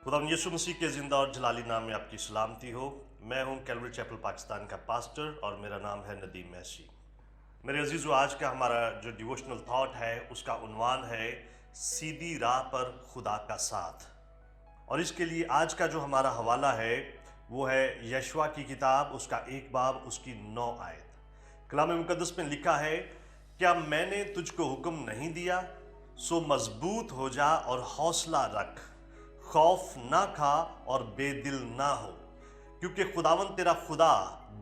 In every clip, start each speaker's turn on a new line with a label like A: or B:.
A: खुदा यीशु मसीह के ज़िंदा और जलाली नाम में आपकी सलामती हो। मैं हूं कैलवरी चैपल पाकिस्तान का पास्टर और मेरा नाम है नदीम मैसी। मेरे अजीज़ो, आज का हमारा जो डिवोशनल थॉट है उसका उन्वान है सीधी राह पर खुदा का साथ। और इसके लिए आज का जो हमारा हवाला है वो है यशवा की किताब, उसका 1 बाब, उसकी 9 आयत। कलाम मुकद्दस में लिखा है, क्या मैंने तुझको हुक्म नहीं दिया, सो मजबूत हो जा और हौसला रख, खौफ ना खा और बेदिल ना हो, क्योंकि खुदावन तेरा खुदा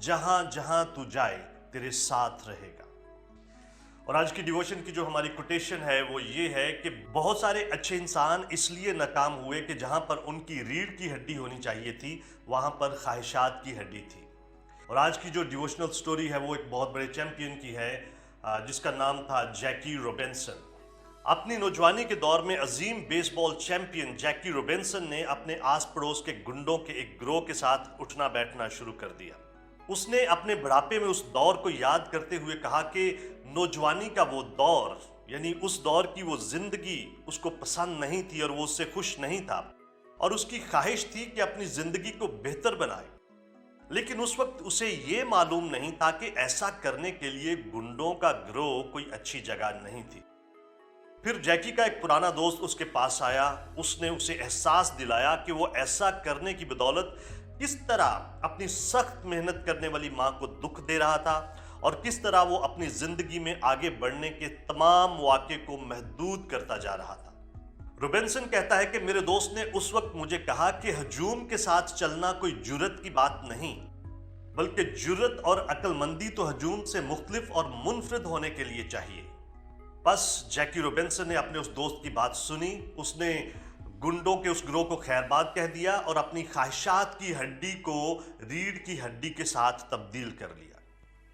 A: जहां जहां तू जाए तेरे साथ रहेगा। और आज की डिवोशन की जो हमारी कोटेशन है वो ये है कि बहुत सारे अच्छे इंसान इसलिए नाकाम हुए कि जहां पर उनकी रीढ़ की हड्डी होनी चाहिए थी वहां पर ख्वाहिशात की हड्डी थी। और आज की जो डिवोशनल स्टोरी है वो एक बहुत बड़े चैंपियन की है जिसका नाम था जैकी रोबिन्सन। अपनी नौजवानी के दौर में अजीम बेसबॉल चैंपियन जैकी रोबिन्सन ने अपने आस पड़ोस के गुंडों के एक गिरोह के साथ उठना बैठना शुरू कर दिया। उसने अपने बुढ़ापे में उस दौर को याद करते हुए कहा कि नौजवानी का वो दौर, यानी उस दौर की वो जिंदगी उसको पसंद नहीं थी और वो उससे खुश नहीं था, और उसकी ख्वाहिश थी कि अपनी जिंदगी को बेहतर बनाए। लेकिन उस वक्त उसे ये मालूम नहीं था कि ऐसा करने के लिए गुंडों का गिरोह कोई अच्छी जगह नहीं थी। फिर जैकी का एक पुराना दोस्त उसके पास आया। उसने उसे एहसास दिलाया कि वो ऐसा करने की बदौलत किस तरह अपनी सख्त मेहनत करने वाली मां को दुख दे रहा था और किस तरह वो अपनी जिंदगी में आगे बढ़ने के तमाम मौके को महदूद करता जा रहा था। रोबिन्सन कहता है कि मेरे दोस्त ने उस वक्त मुझे कहा कि हजूम के साथ चलना कोई जुर्रत की बात नहीं, बल्कि जुर्रत और अक्लमंदी तो हजूम से मुख्तलिफ और मुनफरिद होने के लिए चाहिए। बस जैकी रोबिन्सन ने अपने उस दोस्त की बात सुनी। उसने गुंडों के उस गिरोह को खैरबाद कह दिया और अपनी ख्वाहिशात की हड्डी को रीढ़ की हड्डी के साथ तब्दील कर लिया।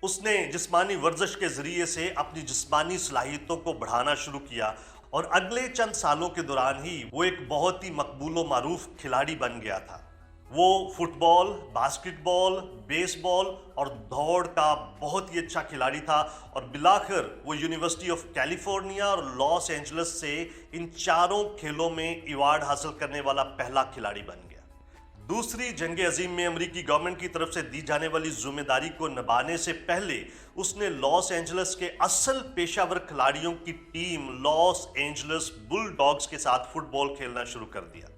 A: उसने जिस्मानी वर्जिश के जरिए से अपनी जिस्मानी सलाहियतों को बढ़ाना शुरू किया और अगले चंद सालों के दौरान ही वो एक बहुत ही मकबूल व मारूफ खिलाड़ी बन गया था। वो फुटबॉल, बास्केटबॉल, बेसबॉल और दौड़ का बहुत ही अच्छा खिलाड़ी था और बिलाखिर वो यूनिवर्सिटी ऑफ कैलिफोर्निया और लॉस एंजलिस से इन चारों खेलों में अवार्ड हासिल करने वाला पहला खिलाड़ी बन गया। दूसरी जंग अजीम में अमेरिकी गवर्नमेंट की तरफ से दी जाने वाली जिम्मेदारी को निभाने से पहले उसने लॉस एंजलिस के असल पेशावर खिलाड़ियों की टीम लॉस एंजलिस बुलडॉग्स के साथ फुटबॉल खेलना शुरू कर दिया।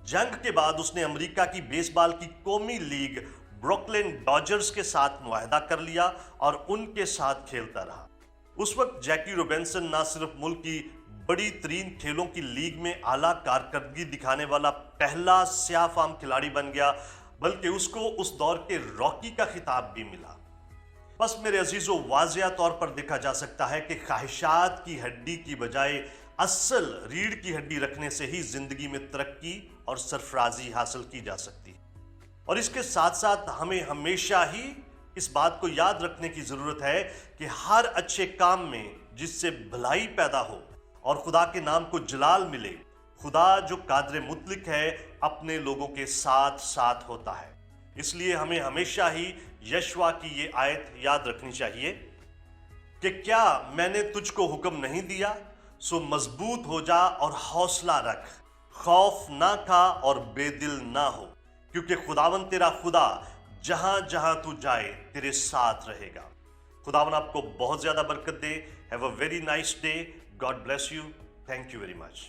A: जंग के बाद उसने अमेरिका की बेसबॉल की कौमी लीग ब्रुकलिन डॉजर्स के साथ मुआहदा कर लिया और उनके साथ खेलता रहा। उस वक्त जैकी रोबिन्सन न सिर्फ मुल्क की बड़ी तरीन खेलों की लीग में आला कारकर्दगी दिखाने वाला पहला स्याह फाम खिलाड़ी बन गया, बल्कि उसको उस दौर के रॉकी का खिताब भी मिला। बस मेरे अजीजों, वाज़िया तौर पर देखा जा सकता है कि ख्वाहिशात की हड्डी की बजाय असल रीढ़ की हड्डी रखने से ही जिंदगी में तरक्की और सरफराजी हासिल की जा सकती है। और इसके साथ साथ हमें हमेशा ही इस बात को याद रखने की जरूरत है कि हर अच्छे काम में जिससे भलाई पैदा हो और खुदा के नाम को जलाल मिले, खुदा जो कादर मुतलिक है अपने लोगों के साथ साथ होता है। इसलिए हमें हमेशा ही यशवा की ये आयत याद रखनी चाहिए कि क्या मैंने तुझको हुक्म नहीं दिया, सो मजबूत हो जा और हौसला रख, खौफ ना खा और बेदिल ना हो, क्योंकि खुदावन तेरा खुदा जहां जहां तू जाए तेरे साथ रहेगा। खुदावन आपको बहुत ज्यादा बरकत दे। Have a very nice day. God bless you. Thank you very much.